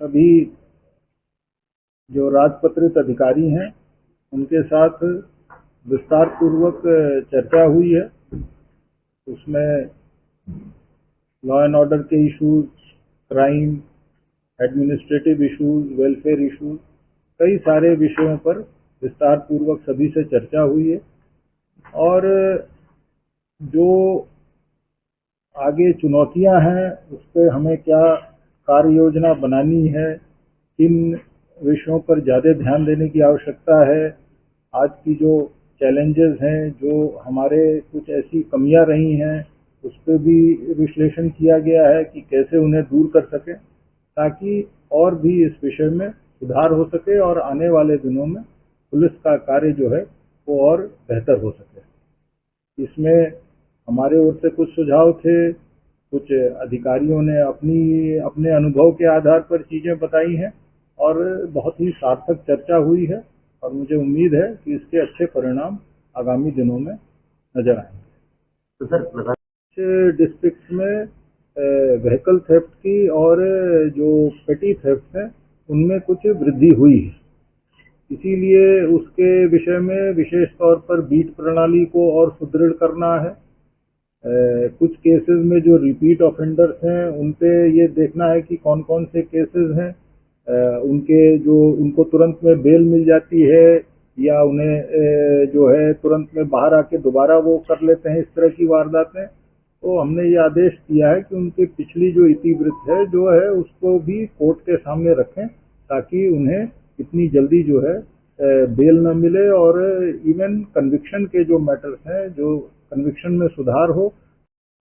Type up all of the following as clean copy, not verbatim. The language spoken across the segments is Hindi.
सभी जो राजपत्रित अधिकारी हैं उनके साथ विस्तार पूर्वक चर्चा हुई है। उसमें लॉ एंड ऑर्डर के issues, crime, administrative issues, welfare issues, कई सारे विषयों पर विस्तार पूर्वक सभी से चर्चा हुई है। और जो आगे चुनौतियां हैं उस पर हमें क्या कार्य योजना बनानी है, किन विषयों पर ज़्यादा ध्यान देने की आवश्यकता है, आज की जो चैलेंजेस हैं, जो हमारे कुछ ऐसी कमियां रही हैं उस पर भी विश्लेषण किया गया है कि कैसे उन्हें दूर कर सकें, ताकि और भी इस विषय में सुधार हो सके और आने वाले दिनों में पुलिस का कार्य जो है वो और बेहतर हो सके। इसमें हमारे ओर से कुछ सुझाव थे, कुछ अधिकारियों ने अपने अनुभव के आधार पर चीजें बताई हैं और बहुत ही सार्थक चर्चा हुई है और मुझे उम्मीद है कि इसके अच्छे परिणाम आगामी दिनों में नजर आएंगे। तो सर, डिस्ट्रिक्ट में व्हीकल थेफ्ट की और जो पेटी थेफ्ट है उनमें कुछ वृद्धि हुई है, इसीलिए उसके विषय में विशेष तौर पर बीट प्रणाली को और सुदृढ़ करना है। कुछ केसेस में जो रिपीट ऑफेंडर्स हैं उन पे ये देखना है कि कौन कौन से केसेस हैं, उनको तुरंत में बेल मिल जाती है या उन्हें जो है तुरंत में बाहर आके दोबारा वो कर लेते हैं इस तरह की वारदातें। तो हमने ये आदेश दिया है कि उनकी पिछली जो इतिवृत्त है जो है उसको भी कोर्ट के सामने रखें, ताकि उन्हें इतनी जल्दी जो है बेल न मिले और इवन कन्विक्शन के जो मैटर्स हैं, जो कन्विक्शन में सुधार हो,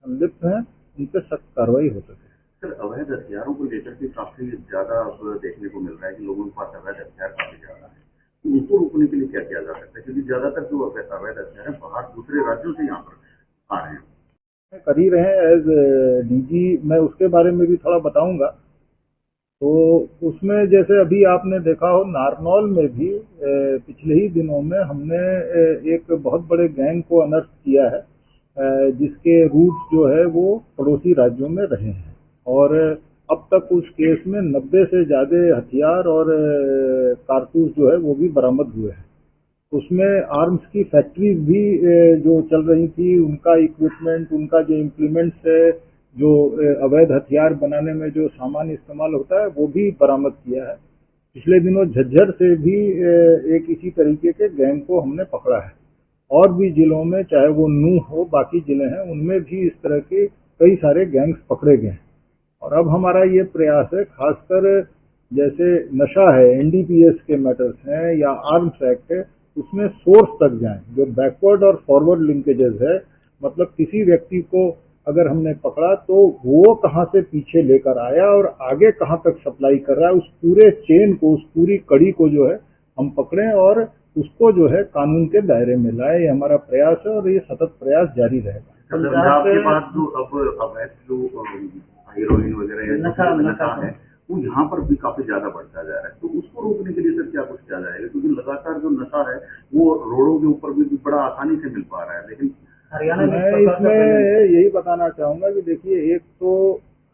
संलिप्त हैं, उन पर सख्त कार्रवाई हो सके। सर, अवैध हथियारों को लेकर के काफी ज्यादा अब देखने को मिल रहा है कि लोगों के पास अवैध हथियार काफी ज्यादा है, तो उनको रोकने के लिए क्या किया जा सकता है? क्योंकि ज्यादातर जो अवैध हथियार है बाहर दूसरे राज्यों से यहाँ पर आ रहे हैं। कर ही रहे हैं एज डीजी, मैं उसके बारे में भी थोड़ा बताऊंगा। तो उसमें जैसे अभी आपने देखा हो, नारनौल में भी पिछले ही दिनों में हमने एक बहुत बड़े गैंग को अनर्थ किया है, जिसके रूट्स जो है वो पड़ोसी राज्यों में रहे हैं और अब तक उस केस में 90 से ज्यादा हथियार और कारतूस जो है वो भी बरामद हुए हैं। उसमें आर्म्स की फैक्ट्रीज भी जो चल रही थी, उनका इक्विपमेंट, उनका जो इम्प्लीमेंट्स है, जो अवैध हथियार बनाने में जो सामान इस्तेमाल होता है वो भी बरामद किया है। पिछले दिनों झज्जर से भी एक इसी तरीके के गैंग को हमने पकड़ा है और भी जिलों में, चाहे वो नूह हो, बाकी जिले हैं, उनमें भी इस तरह के कई सारे गैंग्स पकड़े गए हैं। और अब हमारा ये प्रयास है, खासकर जैसे नशा है, एनडीपीएस के मैटर्स हैं या आर्म्स एक्ट है, उसमें सोर्स तक जाएं, जो बैकवर्ड और फॉरवर्ड लिंकेजेस है, मतलब किसी व्यक्ति को अगर हमने पकड़ा तो वो कहाँ से पीछे लेकर आया और आगे कहाँ तक सप्लाई कर रहा है, उस पूरे चेन को, उस पूरी कड़ी को जो है हम पकड़ें और उसको जो है कानून के दायरे में लाए। ये हमारा प्रयास है और ये सतत प्रयास जारी रहेगा। पंजाब के बाद जो अब अवैध जो हीरोइन वगैरह नशा है वो यहाँ पर भी काफी ज्यादा बढ़ता जा रहा है, तो उसको रोकने के लिए सर क्या कुछ किया जाएगा? क्योंकि लगातार जो नशा है वो रोडों के ऊपर भी बड़ा आसानी से मिल पा रहा है, लेकिन हरियाणा में इसमें यही बताना चाहूंगा कि देखिए, एक तो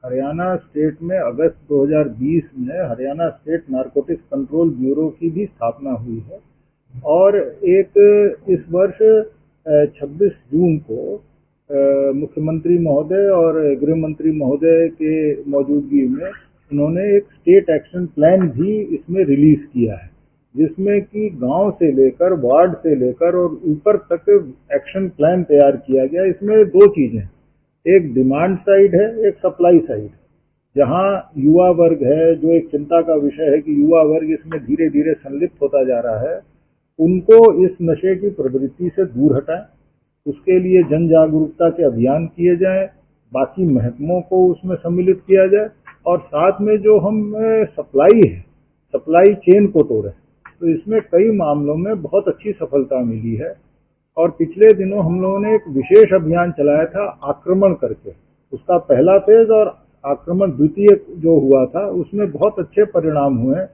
हरियाणा स्टेट में अगस्त 2020 में Haryana state narcotics control bureau की भी स्थापना हुई है और एक इस वर्ष 26 जून को मुख्यमंत्री महोदय और गृह मंत्री महोदय के मौजूदगी में उन्होंने एक स्टेट एक्शन प्लान भी इसमें रिलीज किया है, जिसमें कि गांव से लेकर, वार्ड से लेकर और ऊपर तक एक्शन प्लान तैयार किया गया। इसमें दो चीजें, एक डिमांड साइड है, एक सप्लाई साइड है। जहां युवा वर्ग है, जो एक चिंता का विषय है कि युवा वर्ग इसमें धीरे धीरे संलिप्त होता जा रहा है, उनको इस नशे की प्रवृत्ति से दूर हटाएं, उसके लिए जन जागरूकता के अभियान किए जाएं, बाकी महकमों को उसमें सम्मिलित किया जाए और साथ में जो हम सप्लाई है, सप्लाई चेन को तोड़ें। तो इसमें कई मामलों में बहुत अच्छी सफलता मिली है और पिछले दिनों हम लोगों ने एक विशेष अभियान चलाया था आक्रमण करके। उसका पहला फेज और आक्रमण द्वितीय जो हुआ था उसमें बहुत अच्छे परिणाम हुए।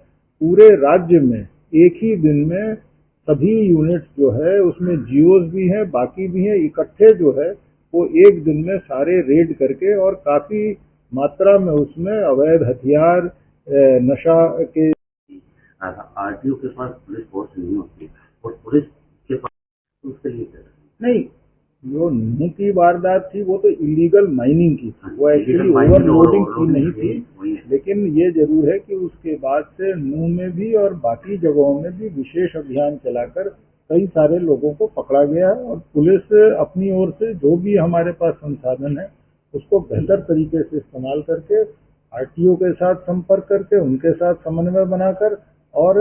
पूरे राज्य में एक ही दिन में सभी यूनिट्स जो है उसमें जीओज भी हैं, बाकी भी हैं, इकट्ठे जो है वो एक दिन में सारे रेड करके और काफी मात्रा में उसमें अवैध हथियार नशा के आरटीओ के पास पुलिस फोर्स नहीं होती और पुलिस के पास उसके लिए क्या? नहीं, जो नूह की वारदात थी वो तो इलीगल माइनिंग की थी, वो एक्चुअली Illegal mining ओवरलोडिंग और की नहीं वही थी। है। लेकिन ये जरूर है कि उसके बाद से नूह में भी और बाकी जगहों में भी विशेष अभियान चलाकर कई सारे लोगों को पकड़ा गया है और पुलिस अपनी ओर से जो भी हमारे पास संसाधन है उसको बेहतर तरीके से इस्तेमाल करके आरटीओ के साथ संपर्क करके उनके साथ समन्वय बनाकर और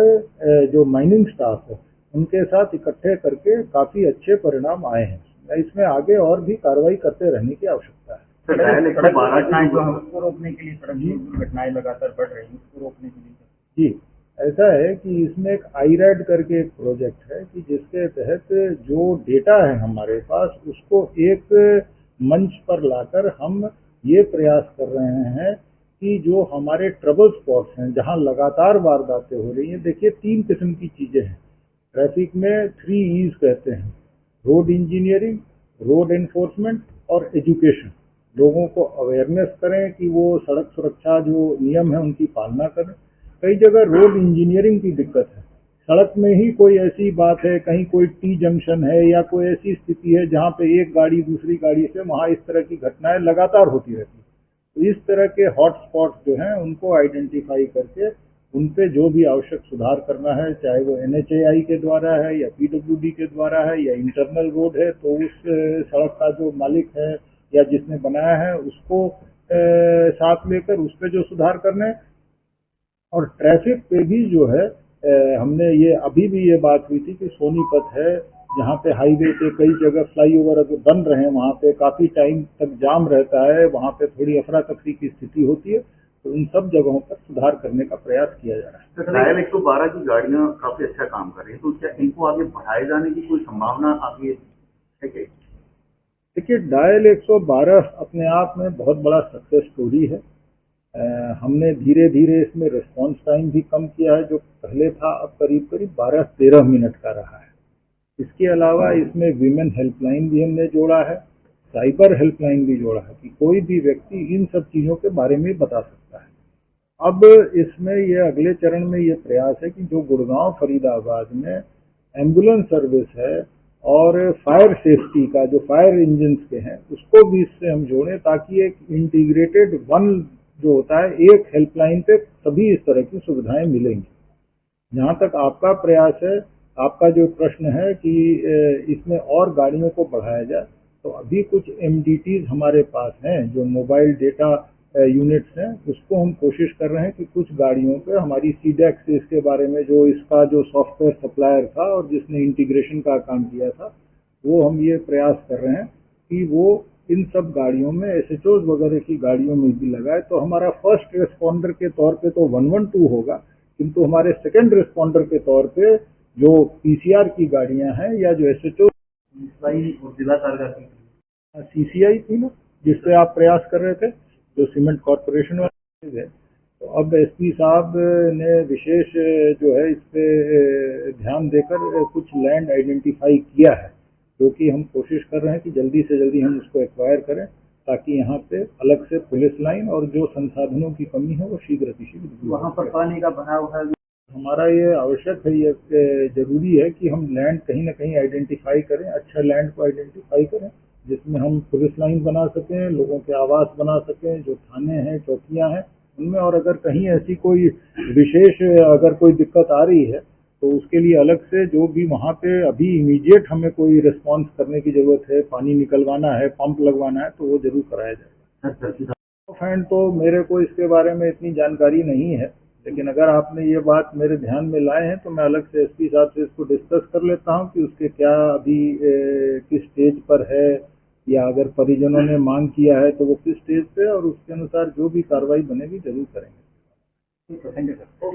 जो माइनिंग स्टाफ है उनके साथ इकट्ठे करके काफी अच्छे परिणाम आए हैं। इसमें आगे और भी कार्रवाई करते रहने की आवश्यकता है। सड़क दुर्घटनाएं जो है उसको रोकने के लिए, सड़क दुर्घटनाएं लगातार बढ़ रही हैं, उसको रोकने के लिए जी, ऐसा है कि इसमें एक आईरैड करके एक प्रोजेक्ट है कि जिसके तहत जो डेटा है हमारे पास उसको एक मंच पर लाकर हम ये प्रयास कर रहे हैं कि जो हमारे ट्रबल स्पॉट्स हैं जहां लगातार वारदातें हो रही हैं, देखिए 3 किस्म की चीजें हैं ट्रैफिक में, 3 E's कहते हैं, रोड इंजीनियरिंग, रोड एनफोर्समेंट और एजुकेशन। लोगों को अवेयरनेस करें कि वो सड़क सुरक्षा जो नियम है उनकी पालना करें। कई जगह रोड इंजीनियरिंग की दिक्कत है, सड़क में ही कोई ऐसी बात है, कहीं कोई टी जंक्शन है या कोई ऐसी स्थिति है जहाँ पे एक गाड़ी दूसरी गाड़ी से, वहाँ इस तरह की घटनाएं लगातार होती रहती है। तो इस तरह के हॉट स्पॉट्स जो हैं उनको आइडेंटिफाई करके उन पे जो भी आवश्यक सुधार करना है, चाहे वो NHAI के द्वारा है या PWD के द्वारा है या इंटरनल रोड है, तो उस सड़क का जो मालिक है या जिसने बनाया है उसको साथ लेकर उस पे जो सुधार करने। और ट्रैफिक पे भी जो है हमने ये अभी भी ये बात हुई थी कि सोनीपत है जहाँ पे हाईवे पे कई जगह फ्लाईओवर बन रहे हैं, वहाँ पे काफी टाइम तक जाम रहता है, वहाँ पे थोड़ी अफरा तफरी की स्थिति होती है, तो इन सब जगहों पर सुधार करने का प्रयास किया जा रहा है। डायल 112 की गाड़ियां काफी अच्छा काम कर रही है, तो क्या इनको आगे बढ़ाए जाने की कोई संभावना आगे है क्या? देखिए, डायल 112 अपने आप में बहुत बड़ा सक्सेस स्टोरी है। हमने धीरे धीरे इसमें रिस्पांस टाइम भी कम किया है, जो पहले था अब करीब करीब 12-13 मिनट का रहा है। इसके अलावा इसमें विमेन हेल्पलाइन भी हमने जोड़ा है, साइबर हेल्पलाइन भी जोड़ा है कि कोई भी व्यक्ति इन सब चीज़ों के बारे में बता सकता है। अब इसमें ये अगले चरण में ये प्रयास है कि जो गुड़गांव फरीदाबाद में एम्बुलेंस सर्विस है और फायर सेफ्टी का जो फायर इंजन के हैं उसको भी इससे हम जोड़ें, ताकि एक इंटीग्रेटेड वन जो होता है एक हेल्पलाइन पे सभी इस तरह की सुविधाएं मिलेंगी। जहाँ तक आपका प्रयास है, आपका जो प्रश्न है कि इसमें और गाड़ियों को बढ़ाया जाए, तो अभी कुछ MDTs हमारे पास हैं जो मोबाइल डेटा यूनिट्स हैं, उसको हम कोशिश कर रहे हैं कि कुछ गाड़ियों पे हमारी सीडेक्स से इसके बारे में जो इसका जो सॉफ्टवेयर सप्लायर था और जिसने इंटीग्रेशन का काम किया था, वो हम ये प्रयास कर रहे हैं कि वो इन सब गाड़ियों में SHOs वगैरह की गाड़ियों में भी लगाए। तो हमारा फर्स्ट रिस्पॉन्डर के तौर पे तो 112 होगा, किंतु हमारे सेकंड रिस्पॉन्डर के तौर पे जो PCR की गाड़ियां हैं या जो SHO और जिला सरकार की CCI थी ना जिससे आप प्रयास कर रहे थे, जो सीमेंट कॉरपोरेशन वाले है, तो अब SP साहब ने विशेष जो है इस पे ध्यान देकर कुछ लैंड आइडेंटिफाई किया है, जो कि हम कोशिश कर रहे हैं कि जल्दी से जल्दी हम उसको एक्वायर करें, ताकि यहाँ पे अलग से पुलिस लाइन और जो संसाधनों की कमी है वो शीघ्र अतिशीघ्र। वहाँ पर पानी का भराव है, हमारा ये आवश्यक है, ये जरूरी है कि हम लैंड कहीं ना कहीं आइडेंटिफाई करें, अच्छा लैंड को आइडेंटिफाई करें जिसमें हम पुलिस लाइन बना सकें, लोगों के आवास बना सकें, जो थाने हैं चौकियां हैं उनमें, और अगर कहीं ऐसी कोई विशेष अगर कोई दिक्कत आ रही है तो उसके लिए अलग से जो भी वहाँ पे अभी इमीडिएट हमें कोई रिस्पांस करने की जरूरत है, पानी निकलवाना है, पंप लगवाना है, तो वो जरूर कराया जाएगा। फैंड तो मेरे को इसके बारे में इतनी जानकारी नहीं है, लेकिन अगर आपने ये बात मेरे ध्यान में लाए हैं तो मैं अलग से SP साहब से इसको डिस्कस कर लेता हूँ कि उसके क्या अभी किस स्टेज पर है, या अगर परिजनों ने मांग किया है तो वो किस स्टेज पे, और उसके अनुसार जो भी कार्रवाई बनेगी जरूर करेंगे। Thank you sir.